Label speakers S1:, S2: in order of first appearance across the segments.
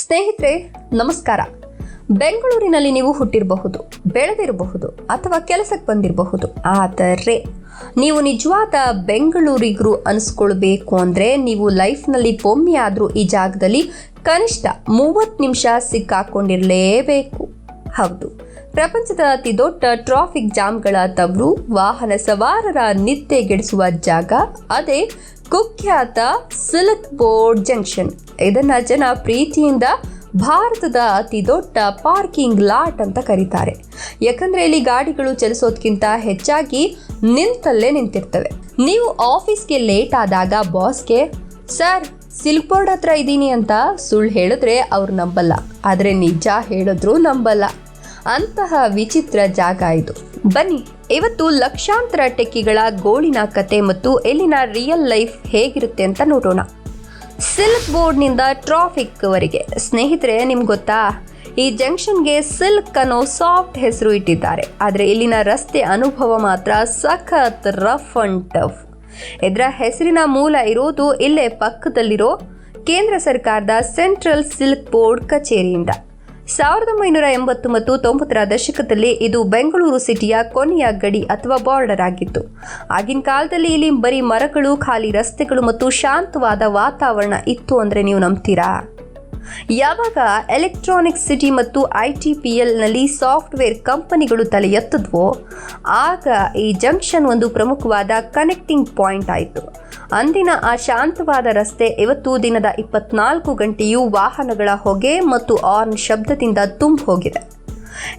S1: ಸ್ನೇಹಿತರೆ ನಮಸ್ಕಾರ. ಬೆಂಗಳೂರಿನಲ್ಲಿ ನೀವು ಹುಟ್ಟಿರಬಹುದು, ಬೆಳೆದಿರಬಹುದು ಅಥವಾ ಕೆಲಸಕ್ಕೆ ಬಂದಿರಬಹುದು. ಆದರೆ ನೀವು ನಿಜವಾದ ಬೆಂಗಳೂರಿಗರು ಅನಿಸ್ಕೊಳ್ಬೇಕು ಅಂದರೆ ನೀವು ಲೈಫ್ನಲ್ಲಿ ಒಮ್ಮೆ ಆದರೂ ಈ ಜಾಗದಲ್ಲಿ ಕನಿಷ್ಠ 30 ನಿಮಿಷ ಸಿಕ್ಕಾಕೊಂಡಿರಲೇಬೇಕು. ಹೌದು, ಪ್ರಪಂಚದ ಅತಿ ದೊಡ್ಡ ಟ್ರಾಫಿಕ್ ಜಾಮ್ಗಳ ತವರು, ವಾಹನ ಸವಾರರ ನಿದ್ದೆಗೆಡಿಸುವ ಜಾಗ, ಅದೇ ಕುಖ್ಯಾತ ಸಿಲ್ಕ್ ಬೋರ್ಡ್ ಜಂಕ್ಷನ್. ಇದನ್ನ ಜನ ಪ್ರೀತಿಯಿಂದ ಭಾರತದ ಅತಿ ದೊಡ್ಡ ಪಾರ್ಕಿಂಗ್ ಲಾಟ್ ಅಂತ ಕರೀತಾರೆ. ಯಾಕಂದ್ರೆ ಇಲ್ಲಿ ಗಾಡಿಗಳು ಚಲಿಸೋದಕ್ಕಿಂತ ಹೆಚ್ಚಾಗಿ ನಿಂತಲ್ಲೇ ನಿಂತಿರ್ತವೆ. ನೀವು ಆಫೀಸ್ಗೆ ಲೇಟ್ ಆದಾಗ ಬಾಸ್ಗೆ ಸರ್ ಸಿಲ್ಕ್ ಬೋರ್ಡ್ ಹತ್ರ ಇದ್ದೀನಿ ಅಂತ ಸುಳ್ಳು ಹೇಳಿದ್ರೆ ಅವ್ರು ನಂಬಲ್ಲ, ಆದರೆ ನಿಜ ಹೇಳಿದ್ರು ನಂಬಲ್ಲ. ಅಂತಹ ವಿಚಿತ್ರ ಜಾಗ ಇದು. ಬನ್ನಿ ಇವತ್ತು ಲಕ್ಷಾಂತರ ಟೆಕ್ಕಿಗಳ ಗೋಳಿನ ಕತೆ ಮತ್ತು ಇಲ್ಲಿನ ರಿಯಲ್ ಲೈಫ್ ಹೇಗಿರುತ್ತೆ ಅಂತ ನೋಡೋಣ. ಸಿಲ್ಕ್ ಬೋರ್ಡ್ನಿಂದ ಟ್ರಾಫಿಕ್ವರೆಗೆ. ಸ್ನೇಹಿತರೆ, ನಿಮ್ಗೆ ಗೊತ್ತಾ, ಈ ಜಂಕ್ಷನ್ಗೆ ಸಿಲ್ಕ್ ಅನ್ನೋ ಸಾಫ್ಟ್ ಹೆಸರು ಇಟ್ಟಿದ್ದಾರೆ. ಆದರೆ ಇಲ್ಲಿನ ರಸ್ತೆ ಅನುಭವ ಮಾತ್ರ ಸಖತ್ ರಫ್ ಅಂಡ್ ಟಫ್. ಇದರ ಹೆಸರಿನ ಮೂಲ ಇರೋದು ಇಲ್ಲೇ ಪಕ್ಕದಲ್ಲಿರೋ ಕೇಂದ್ರ ಸರ್ಕಾರದ ಸೆಂಟ್ರಲ್ ಸಿಲ್ಕ್ ಬೋರ್ಡ್ ಕಚೇರಿಯಿಂದ. 1980 ಮತ್ತು 90ರ ದಶಕದಲ್ಲಿ ಇದು ಬೆಂಗಳೂರು ಸಿಟಿಯ ಕೊನೆಯ ಗಡಿ ಅಥವಾ ಬಾರ್ಡರ್ ಆಗಿತ್ತು. ಆಗಿನ ಕಾಲದಲ್ಲಿ ಇಲ್ಲಿ ಬರೀ ಮರಗಳು, ಖಾಲಿ ರಸ್ತೆಗಳು ಮತ್ತು ಶಾಂತವಾದ ವಾತಾವರಣ ಇತ್ತು ಅಂದರೆ ನೀವು ನಂಬ್ತೀರಾ? ಯಾವಾಗ ಎಲೆಕ್ಟ್ರಾನಿಕ್ ಸಿಟಿ ಮತ್ತು ITPLನಲ್ಲಿ ಸಾಫ್ಟ್ವೇರ್ ಕಂಪನಿಗಳು ತಲೆ ಎತ್ತಿದ್ವೋ ಆಗ ಈ ಜಂಕ್ಷನ್ ಒಂದು ಪ್ರಮುಖವಾದ ಕನೆಕ್ಟಿಂಗ್ ಪಾಯಿಂಟ್ ಆಯಿತು. ಅಂದಿನ ಆ ಶಾಂತವಾದ ರಸ್ತೆ ಇವತ್ತು ದಿನದ 24 ಗಂಟೆಯೂ ವಾಹನಗಳ ಹೊಗೆ ಮತ್ತು ಆರ್ನ್ ಶಬ್ದದಿಂದ ತುಂಬ ಹೋಗಿದೆ.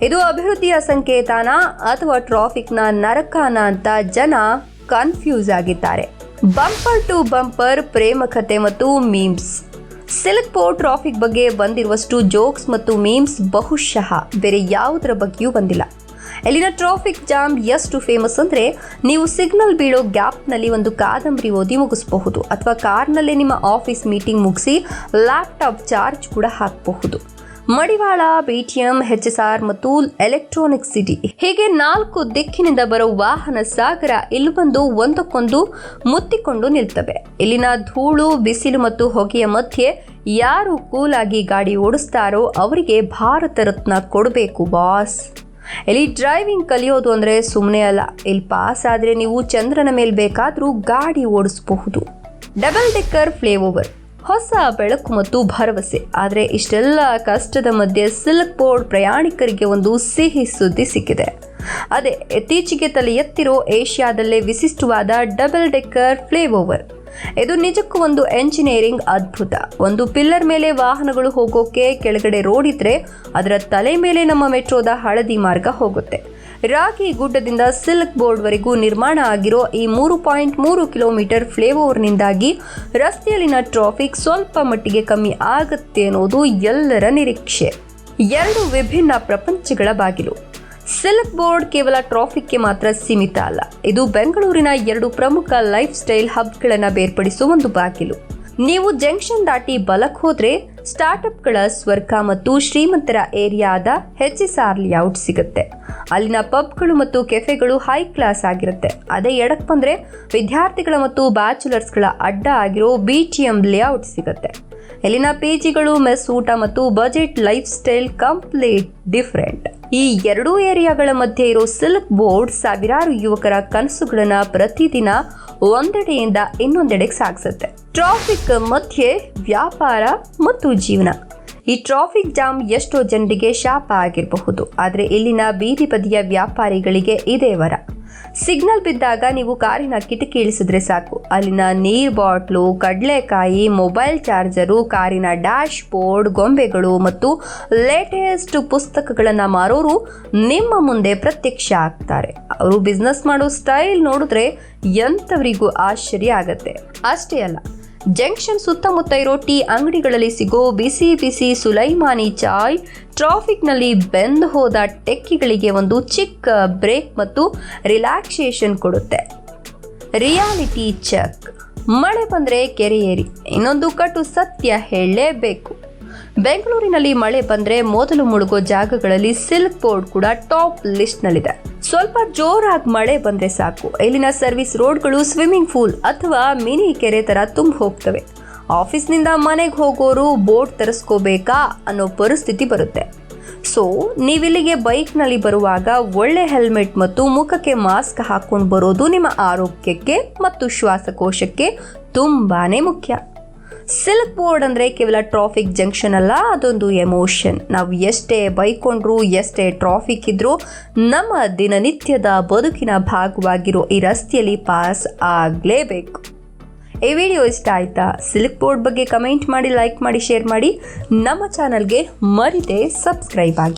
S1: ಇದು ಅಭಿವೃದ್ಧಿಯ ಸಂಕೇತನ ಅಥವಾ ಟ್ರಾಫಿಕ್ನ ನರಕನ ಅಂತ ಜನ ಕನ್ಫ್ಯೂಸ್ ಆಗಿದ್ದಾರೆ. ಬಂಪರ್ ಟು ಬಂಪರ್ ಪ್ರೇಮ ಕಥೆ ಮತ್ತು ಮೀಮ್ಸ್. ಸಿಲ್ಕ್ ಬೋರ್ಡ್ ಟ್ರಾಫಿಕ್ ಬಗ್ಗೆ ಬಂದಿರುವಷ್ಟು ಜೋಕ್ಸ್ ಮತ್ತು ಮೀಮ್ಸ್ ಬಹುಶಃ ಬೇರೆ ಯಾವುದರ ಬಗ್ಗೆಯೂ ಬಂದಿಲ್ಲ. ಇಲ್ಲಿನ ಟ್ರಾಫಿಕ್ ಜಾಮ್ ಎಷ್ಟು ಫೇಮಸ್ ಅಂದರೆ, ನೀವು ಸಿಗ್ನಲ್ ಬೀಳೋ ಗ್ಯಾಪ್ನಲ್ಲಿ ಒಂದು ಕಾದಂಬರಿ ಓದಿ ಮುಗಿಸಬಹುದು, ಅಥವಾ ಕಾರ್ನಲ್ಲೇ ನಿಮ್ಮ ಆಫೀಸ್ ಮೀಟಿಂಗ್ ಮುಗಿಸಿ ಲ್ಯಾಪ್ಟಾಪ್ ಚಾರ್ಜ್ ಕೂಡ ಹಾಕಬಹುದು. ಮಡಿವಾಳ, BTM, HSR ಮತ್ತು ಎಲೆಕ್ಟ್ರಾನಿಕ್ ಸಿಟಿ ಹೀಗೆ 4 ದಿಕ್ಕಿನಿಂದ ಬರೋ ವಾಹನ ಸಾಗರ ಇಲ್ಲಿ ಬಂದು ಒಂದಕ್ಕೊಂದು ಮುತ್ತಿಕೊಂಡು ನಿಲ್ತವೆ. ಇಲ್ಲಿನ ಧೂಳು, ಬಿಸಿಲು ಮತ್ತು ಹೊಗೆಯ ಮಧ್ಯೆ ಯಾರು ಕೂಲಾಗಿ ಗಾಡಿ ಓಡಿಸ್ತಾರೋ ಅವರಿಗೆ ಭಾರತ ರತ್ನ ಕೊಡಬೇಕು ಬಾಸ್. ಇಲ್ಲಿ ಡ್ರೈವಿಂಗ್ ಕಲಿಯೋದು ಅಂದರೆ ಸುಮ್ಮನೆ ಅಲ್ಲ. ಇಲ್ಲಿ ಪಾಸ್ ಆದರೆ ನೀವು ಚಂದ್ರನ ಮೇಲೆ ಬೇಕಾದರೂ ಗಾಡಿ ಓಡಿಸಬಹುದು. ಡಬಲ್ ಡೆಕ್ಕರ್ ಫ್ಲೈಓವರ್, ಹೊಸ ಬೆಳಕು ಮತ್ತು ಭರವಸೆ. ಆದರೆ ಇಷ್ಟೆಲ್ಲ ಕಷ್ಟದ ಮಧ್ಯೆ ಸಿಲ್ಕ್ ಬೋರ್ಡ್ ಪ್ರಯಾಣಿಕರಿಗೆ ಒಂದು ಸಿಹಿ ಸುದ್ದಿ ಸಿಕ್ಕಿದೆ. ಅದೇ ಇತ್ತೀಚೆಗೆ ತಲೆ ಎತ್ತಿರೋ ಏಷ್ಯಾದಲ್ಲೇ ವಿಶಿಷ್ಟವಾದ ಡಬಲ್ ಡೆಕ್ಕರ್ ಫ್ಲೈಓವರ್. ಇದು ನಿಜಕ್ಕೂ ಒಂದು ಎಂಜಿನಿಯರಿಂಗ್ ಅದ್ಭುತ. ಒಂದು ಪಿಲ್ಲರ್ ಮೇಲೆ ವಾಹನಗಳು ಹೋಗೋಕೆ ಕೆಳಗಡೆ ರೋಡ್ ಇದ್ರೆ ಅದರ ತಲೆ ಮೇಲೆ ನಮ್ಮ ಮೆಟ್ರೋದ ಹಳದಿ ಮಾರ್ಗ ಹೋಗುತ್ತೆ. ರಾಗಿ ಗುಡ್ಡದಿಂದ ಸಿಲ್ಕ್ ಬೋರ್ಡ್ವರೆಗೂ ನಿರ್ಮಾಣ ಆಗಿರೋ ಈ 3.3 ಕಿಲೋಮೀಟರ್ ಫ್ಲೈಓವರ್ನಿಂದಾಗಿ ರಸ್ತೆಯಲ್ಲಿನ ಟ್ರಾಫಿಕ್ ಸ್ವಲ್ಪ ಮಟ್ಟಿಗೆ ಕಮ್ಮಿ ಆಗುತ್ತೆ ಅನ್ನೋದು ಎಲ್ಲರ ನಿರೀಕ್ಷೆ. 2 ವಿಭಿನ್ನ ಪ್ರಪಂಚಗಳ ಬಾಗಿಲು. ಸಿಲ್ಕ್ ಬೋರ್ಡ್ ಕೇವಲ ಟ್ರಾಫಿಕ್ಗೆ ಮಾತ್ರ ಸೀಮಿತ ಅಲ್ಲ, ಇದು ಬೆಂಗಳೂರಿನ 2 ಪ್ರಮುಖ ಲೈಫ್ ಸ್ಟೈಲ್ ಹಬ್ಗಳನ್ನು ಬೇರ್ಪಡಿಸುವ ಒಂದು ಬಾಗಿಲು. ನೀವು ಜಂಕ್ಷನ್ ದಾಟಿ ಬಲಕ್ಕೆ ಹೋದ್ರೆ ಸ್ಟಾರ್ಟ್ಅಪ್ಗಳ ಸ್ವರ್ಗ ಮತ್ತು ಶ್ರೀಮಂತರ ಏರಿಯಾದ HSR ಲೇಔಟ್ ಸಿಗುತ್ತೆ. ಅಲ್ಲಿನ ಪಬ್ಗಳು ಮತ್ತು ಕೆಫೆಗಳು ಹೈ ಕ್ಲಾಸ್ ಆಗಿರುತ್ತೆ. ಅದೇ ಎಡಕ್ಕೆ ಬಂದರೆ ವಿದ್ಯಾರ್ಥಿಗಳ ಮತ್ತು ಬ್ಯಾಚುಲರ್ಸ್ಗಳ ಅಡ್ಡ ಆಗಿರೋ BTM ಲೇಔಟ್ ಸಿಗುತ್ತೆ. ಇಲ್ಲಿನ PGಗಳು, ಮೆಸ್ ಊಟ ಮತ್ತು budget life style complete different. ಈ 2 ಏರಿಯಾಗಳ ಮಧ್ಯೆ ಇರೋ ಸಿಲ್ಕ್ ಬೋರ್ಡ್ ಸಾವಿರಾರು ಯುವಕರ ಕನಸುಗಳನ್ನ ಪ್ರತಿದಿನ ಒಂದೆಡೆಯಿಂದ ಇನ್ನೊಂದೆಡೆಗೆ ಸಾಗಿಸುತ್ತೆ. ಟ್ರಾಫಿಕ್ ಮಧ್ಯೆ ವ್ಯಾಪಾರ ಮತ್ತು ಜೀವನ. ಈ ಟ್ರಾಫಿಕ್ ಜಾಮ್ ಎಷ್ಟೋ ಜನರಿಗೆ ಶಾಪ ಆಗಿರಬಹುದು, ಆದರೆ ಇಲ್ಲಿನ ಬೀದಿ ಬದಿಯ ವ್ಯಾಪಾರಿಗಳಿಗೆ ಇದೇ ವರ. ಸಿಗ್ನಲ್ ಬಿದ್ದಾಗ ನೀವು ಕಾರಿನ ಕಿಟಕಿ ಇಳಿಸಿದ್ರೆ ಸಾಕು, ಅಲ್ಲಿನ ನೀರ್ ಬಾಟ್ಲು, ಕಡಲೆಕಾಯಿ, ಮೊಬೈಲ್ ಚಾರ್ಜರು, ಕಾರಿನ ಡ್ಯಾಶ್ ಬೋರ್ಡ್, ಗೊಂಬೆಗಳು ಮತ್ತು ಲೇಟೆಸ್ಟ್ ಪುಸ್ತಕಗಳನ್ನು ಮಾರೋರು ನಿಮ್ಮ ಮುಂದೆ ಪ್ರತ್ಯಕ್ಷ ಆಗ್ತಾರೆ. ಅವರು ಬಿಸ್ನೆಸ್ ಮಾಡೋ ಸ್ಟೈಲ್ ನೋಡಿದ್ರೆ ಎಂಥವರಿಗೂ ಆಶ್ಚರ್ಯ ಆಗತ್ತೆ. ಅಷ್ಟೇ ಅಲ್ಲ, ಜಂಕ್ಷನ್ ಸುತ್ತಮುತ್ತ ಇರೋ ಟೀ ಅಂಗಡಿಗಳಲ್ಲಿ ಸಿಗೋ ಬಿಸಿ ಬಿಸಿ ಸುಲೈಮಾನಿ ಚಾಯ್ ಟ್ರಾಫಿಕ್ನಲ್ಲಿ ಬೆಂದು ಹೋದ ಟೆಕ್ಕಿಗಳಿಗೆ ಒಂದು ಚಿಕ್ಕ ಬ್ರೇಕ್ ಮತ್ತು ರಿಲ್ಯಾಕ್ಸೇಷನ್ ಕೊಡುತ್ತೆ. Reality check. ಮಳೆ ಬಂದರೆ ಕೆರೆ ಏರಿ. ಇನ್ನೊಂದು ಕಟು ಸತ್ಯ ಹೇಳಲೇಬೇಕು. ಬೆಂಗಳೂರಿನಲ್ಲಿ ಮಳೆ ಬಂದರೆ ಮೊದಲು ಮುಳುಗೋ ಜಾಗಗಳಲ್ಲಿ ಸಿಲ್ಕ್ ಬೋರ್ಡ್ ಕೂಡ ಟಾಪ್ ಲಿಸ್ಟ್ನಲ್ಲಿದೆ. ಸ್ವಲ್ಪ ಜೋರಾಗಿ ಮಳೆ ಬಂದರೆ ಸಾಕು, ಇಲ್ಲಿನ ಸರ್ವಿಸ್ ರೋಡ್ಗಳು ಸ್ವಿಮ್ಮಿಂಗ್ ಪೂಲ್ ಅಥವಾ ಮಿನಿ ಕೆರೆ ಥರ ತುಂಬ ಹೋಗ್ತವೆ. ಆಫೀಸ್ನಿಂದ ಮನೆಗೆ ಹೋಗೋರು ಬೋರ್ಡ್ ತರಿಸ್ಕೋಬೇಕಾ ಅನ್ನೋ ಪರಿಸ್ಥಿತಿ ಬರುತ್ತೆ. ಸೊ ನೀವಿಲ್ಲಿಗೆ ಬೈಕ್ನಲ್ಲಿ ಬರುವಾಗ ಒಳ್ಳೆ ಹೆಲ್ಮೆಟ್ ಮತ್ತು ಮುಖಕ್ಕೆ ಮಾಸ್ಕ್ ಹಾಕ್ಕೊಂಡು ಬರೋದು ನಿಮ್ಮ ಆರೋಗ್ಯಕ್ಕೆ ಮತ್ತು ಶ್ವಾಸಕೋಶಕ್ಕೆ ತುಂಬಾ ಮುಖ್ಯ. ಸಿಲ್ಕ್ ಬೋರ್ಡ್ ಅಂದರೆ ಕೇವಲ ಟ್ರಾಫಿಕ್ ಜಂಕ್ಷನ್ ಅಲ್ಲ, ಅದೊಂದು ಎಮೋಷನ್. ನಾವು ಎಷ್ಟೇ ಬೈಕೊಂಡ್ರು, ಎಷ್ಟೇ ಟ್ರಾಫಿಕ್ ಇದ್ರೂ ನಮ್ಮ ದಿನನಿತ್ಯದ ಬದುಕಿನ ಭಾಗವಾಗಿರೋ ಈ ರಸ್ತೆಯಲ್ಲಿ ಪಾಸ್ ಆಗಲೇಬೇಕು. ಈ ವಿಡಿಯೋ ಇಷ್ಟ ಆಯ್ತಾ? ಸಿಲ್ಕ್ ಬೋರ್ಡ್ ಬಗ್ಗೆ ಕಮೆಂಟ್ ಮಾಡಿ, ಲೈಕ್ ಮಾಡಿ, ಶೇರ್ ಮಾಡಿ. ನಮ್ಮ ಚಾನಲ್ಗೆ ಮರಿದೇ ಸಬ್ಸ್ಕ್ರೈಬ್ ಆಗಿ.